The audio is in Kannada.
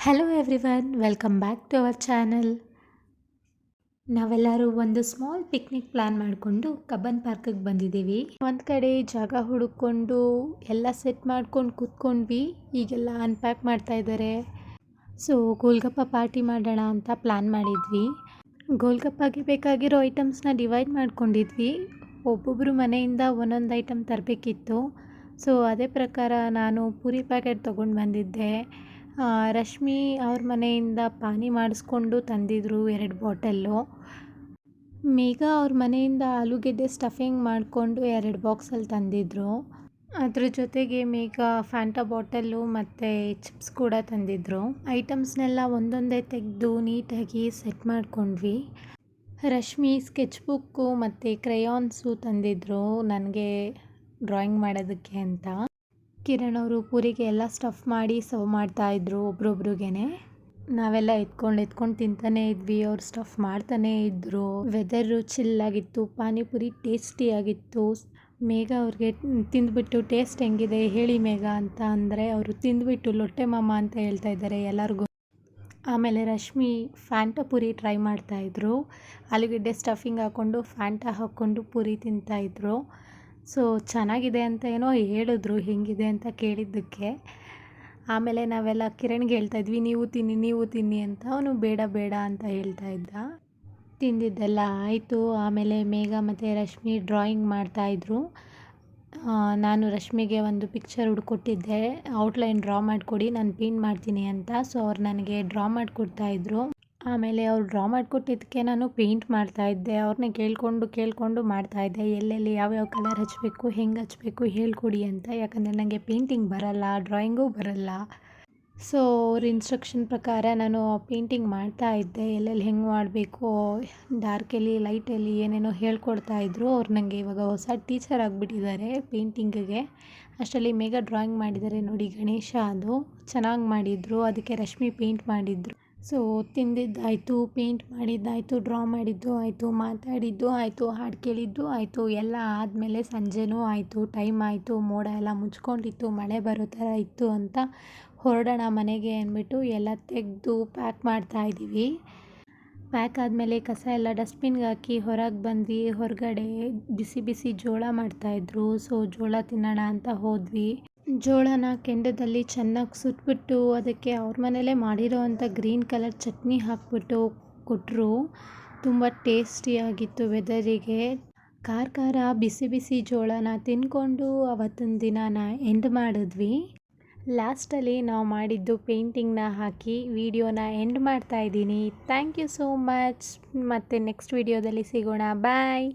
Hello everyone, welcome back to our channel. ನಾವೆಲ್ಲರೂ ಒಂದು ಸ್ಮಾಲ್ ಪಿಕ್ನಿಕ್ ಪ್ಲ್ಯಾನ್ ಮಾಡಿಕೊಂಡು ಕಬ್ಬನ್ ಪಾರ್ಕಿಗೆ ಬಂದಿದ್ದೀವಿ. ಒಂದು ಕಡೆ ಜಾಗ ಹುಡುಕೊಂಡು ಎಲ್ಲ ಸೆಟ್ ಮಾಡ್ಕೊಂಡು ಕೂತ್ಕೊಂಡ್ವಿ. ಈಗೆಲ್ಲ ಅನ್ಪ್ಯಾಕ್ ಮಾಡ್ತಾ ಇದ್ದಾರೆ. ಸೊ ಗೋಲ್ಗಪ್ಪ ಪಾರ್ಟಿ ಮಾಡೋಣ ಅಂತ ಪ್ಲ್ಯಾನ್ ಮಾಡಿದ್ವಿ. ಗೋಲ್ಗಪ್ಪಗೆ ಬೇಕಾಗಿರೋ ಐಟಮ್ಸ್ನ ಡಿವೈಡ್ ಮಾಡ್ಕೊಂಡಿದ್ವಿ. ಒಬ್ಬೊಬ್ಬರು ಮನೆಯಿಂದ ಒಂದೊಂದು ಐಟಮ್ ತರಬೇಕಿತ್ತು. ಸೊ ಅದೇ ಪ್ರಕಾರ ನಾನು ಪೂರಿ ಪ್ಯಾಕೆಟ್ ತೊಗೊಂಡು ಬಂದಿದ್ದೆ. ರಶ್ಮಿ ಅವ್ರ ಮನೆಯಿಂದ ಪಾನಿ ಮಾಡಿಸ್ಕೊಂಡು ತಂದಿದ್ರು 2 ಬಾಟಲ್ಲು. ಮೇಘ ಅವ್ರ ಮನೆಯಿಂದ ಆಲೂಗೆಡ್ಡೆ ಸ್ಟಫಿಂಗ್ ಮಾಡಿಕೊಂಡು 2 ಬಾಕ್ಸಲ್ಲಿ ತಂದಿದ್ರು. ಅದ್ರ ಜೊತೆಗೆ ಮೇಘ ಫ್ಯಾಂಟಾ ಬಾಟಲ್ಲು ಮತ್ತು ಚಿಪ್ಸ್ ಕೂಡ ತಂದಿದ್ರು. ಐಟಮ್ಸ್ನೆಲ್ಲ ಒಂದೊಂದೇ ತೆಗೆದು ನೀಟಾಗಿ ಸೆಟ್ ಮಾಡ್ಕೊಂಡ್ವಿ. ರಶ್ಮಿ ಸ್ಕೆಚ್ ಬುಕ್ಕು ಮತ್ತು ಕ್ರಯಾನ್ಸು ತಂದಿದ್ರು ನನಗೆ ಡ್ರಾಯಿಂಗ್ ಮಾಡೋದಕ್ಕೆ ಅಂತ. ಕಿರಣ್ ಅವರು ಪೂರಿಗೆ ಎಲ್ಲ ಸ್ಟಫ್ ಮಾಡಿ ಸರ್ವ್ ಮಾಡ್ತಾಯಿದ್ರು ಒಬ್ರೊಬ್ರಿಗೇ. ನಾವೆಲ್ಲ ಎತ್ಕೊಂಡು ತಿಂತಾನೇ ಇದ್ವಿ. ಅವ್ರು ಸ್ಟಫ್ ಮಾಡ್ತಾನೇ ಇದ್ದರು. ವೆದರು ಚಿಲ್ಲಾಗಿತ್ತು. ಪಾನಿಪುರಿ ಟೇಸ್ಟಿಯಾಗಿತ್ತು. ಮೇಘ ಅವ್ರಿಗೆ ತಿಂದುಬಿಟ್ಟು ಟೇಸ್ಟ್ ಹೆಂಗಿದೆ ಹೇಳಿ ಮೇಘ ಅಂತ ಅಂದರೆ ಅವರು ತಿಂದುಬಿಟ್ಟು ಲೊಟ್ಟೆ ಮಾಮ ಅಂತ ಹೇಳ್ತಾ ಇದ್ದಾರೆ ಎಲ್ಲರಿಗೂ. ಆಮೇಲೆ ರಶ್ಮಿ ಫ್ಯಾಂಟಾ ಪೂರಿ ಟ್ರೈ ಮಾಡ್ತಾಯಿದ್ರು. ಆಲೂಗೆಡ್ಡೆ ಸ್ಟಫಿಂಗ್ ಹಾಕ್ಕೊಂಡು ಫ್ಯಾಂಟಾ ಹಾಕ್ಕೊಂಡು ಪೂರಿ ತಿಂತಾಯಿದ್ರು. ಸೊ ಚೆನ್ನಾಗಿದೆ ಅಂತ ಏನೋ ಹೇಳಿದ್ರು ಹೇಗಿದೆ ಅಂತ ಕೇಳಿದ್ದಕ್ಕೆ. ಆಮೇಲೆ ನಾವೆಲ್ಲ ಕಿರಣ್ಗೆ ಹೇಳ್ತಾಯಿದ್ವಿ ನೀವು ತಿನ್ನಿ ಅಂತ. ಅವನು ಬೇಡ ಅಂತ ಹೇಳ್ತಾ ಇದ್ದ. ತಿಂದಿದ್ದೆಲ್ಲ ಆಯಿತು. ಆಮೇಲೆ ಮೇಘ ಮತ್ತು ರಶ್ಮಿ ಡ್ರಾಯಿಂಗ್ ಮಾಡ್ತಾಯಿದ್ರು. ನಾನು ರಶ್ಮಿಗೆ ಒಂದು ಪಿಕ್ಚರ್ ಹುಡ್ಕೊಟ್ಟಿದ್ದೆ, ಔಟ್ಲೈನ್ ಡ್ರಾ ಮಾಡಿಕೊಡಿ ನಾನು ಪೇಂಟ್ ಮಾಡ್ತೀನಿ ಅಂತ. ಸೊ ಅವ್ರು ನನಗೆ ಡ್ರಾ ಮಾಡಿಕೊಡ್ತಾಯಿದ್ರು. ಆಮೇಲೆ ಅವ್ರು ಡ್ರಾ ಮಾಡಿಕೊಟ್ಟಿದ್ದಕ್ಕೆ ನಾನು ಪೇಂಟ್ ಮಾಡ್ತಾಯಿದ್ದೆ. ಅವ್ರನ್ನೇ ಕೇಳಿಕೊಂಡು ಮಾಡ್ತಾಯಿದ್ದೆ. ಎಲ್ಲೆಲ್ಲಿ ಯಾವ್ಯಾವ ಕಲರ್ ಹಚ್ಚಬೇಕು, ಹೆಂಗೆ ಹಚ್ಚಬೇಕು ಹೇಳ್ಕೊಡಿ ಅಂತ. ಯಾಕಂದರೆ ನನಗೆ ಪೇಂಟಿಂಗ್ ಬರಲ್ಲ, ಡ್ರಾಯಿಂಗೂ ಬರಲ್ಲ. ಸೊ ಅವ್ರ ಇನ್ಸ್ಟ್ರಕ್ಷನ್ ಪ್ರಕಾರ ನಾನು ಪೇಂಟಿಂಗ್ ಮಾಡ್ತಾಯಿದ್ದೆ. ಎಲ್ಲೆಲ್ಲಿ ಹೆಂಗೆ ಮಾಡಬೇಕು, ಡಾರ್ಕಲ್ಲಿ ಲೈಟಲ್ಲಿ ಏನೇನೋ ಹೇಳ್ಕೊಡ್ತಾಯಿದ್ರು. ಅವ್ರು ನನಗೆ ಇವಾಗ ಹೊಸ ಟೀಚರ್ ಆಗಿಬಿಟ್ಟಿದ್ದಾರೆ ಪೇಂಟಿಂಗಿಗೆ. ಅಷ್ಟರಲ್ಲಿ ಮೇಘ ಡ್ರಾಯಿಂಗ್ ಮಾಡಿದ್ದಾರೆ ನೋಡಿ, ಗಣೇಶ ಅದು ಚೆನ್ನಾಗಿ ಮಾಡಿದರು. ಅದಕ್ಕೆ ರಶ್ಮಿ ಪೇಂಟ್ ಮಾಡಿದರು. ಸೊ ತಿಂದಿದ್ದಾಯಿತು, ಪೇಂಟ್ ಮಾಡಿದ್ದಾಯಿತು, ಡ್ರಾ ಮಾಡಿದ್ದು ಆಯಿತು, ಮಾತಾಡಿದ್ದು ಆಯಿತು, ಹಾಡು ಕೇಳಿದ್ದು ಆಯಿತು. ಎಲ್ಲ ಆದಮೇಲೆ ಸಂಜೆನೂ ಆಯಿತು, ಟೈಮ್ ಆಯಿತು. ಮೋಡ ಎಲ್ಲ ಮುಚ್ಕೊಂಡಿತ್ತು, ಮಳೆ ಬರೋ ಥರ ಇತ್ತು ಅಂತ ಹೊರಡೋಣ ಮನೆಗೆ ಅಂದ್ಬಿಟ್ಟು ಎಲ್ಲ ತೆಗೆದು ಪ್ಯಾಕ್ ಮಾಡ್ತಾಯಿದ್ದೀವಿ. ಪ್ಯಾಕ್ ಆದಮೇಲೆ ಕಸ ಎಲ್ಲ ಡಸ್ಟ್ಬಿನ್ಗೆ ಹಾಕಿ ಹೊರಗೆ ಬಂದ್ವಿ. ಹೊರಗಡೆ ಬಿಸಿ ಜೋಳ ಮಾಡ್ತಾಯಿದ್ರು. ಸೊ ಜೋಳ ತಿನ್ನೋಣ ಅಂತ ಹೋದ್ವಿ. ಜೋಳನ ಕೆಂಡದಲ್ಲಿ ಚೆನ್ನಾಗಿ ಸುಟ್ಬಿಟ್ಟು ಅದಕ್ಕೆ ಅವ್ರ ಮನೇಲೇ ಮಾಡಿರೋ ಅಂಥ ಗ್ರೀನ್ ಕಲರ್ ಚಟ್ನಿ ಹಾಕ್ಬಿಟ್ಟು ಕೊಟ್ಟರು. ತುಂಬ ಟೇಸ್ಟಿಯಾಗಿತ್ತು ವೆದರಿಗೆ. ಖಾರ ಬಿಸಿ ಜೋಳನ ತಿಂದ್ಕೊಂಡು ಅವತ್ತಿನ ದಿನಾನ ಎಂಡ್ ಮಾಡಿದ್ವಿ. ಲಾಸ್ಟಲ್ಲಿ ನಾವು ಮಾಡಿದ್ದು ಪೇಂಟಿಂಗ್ನ ಹಾಕಿ ವಿಡಿಯೋನ ಎಂಡ್ ಮಾಡ್ತಾಯಿದ್ದೀನಿ. Thank you so much. ಮತ್ತು ನೆಕ್ಸ್ಟ್ ವಿಡಿಯೋದಲ್ಲಿ ಸಿಗೋಣ. ಬಾಯ್.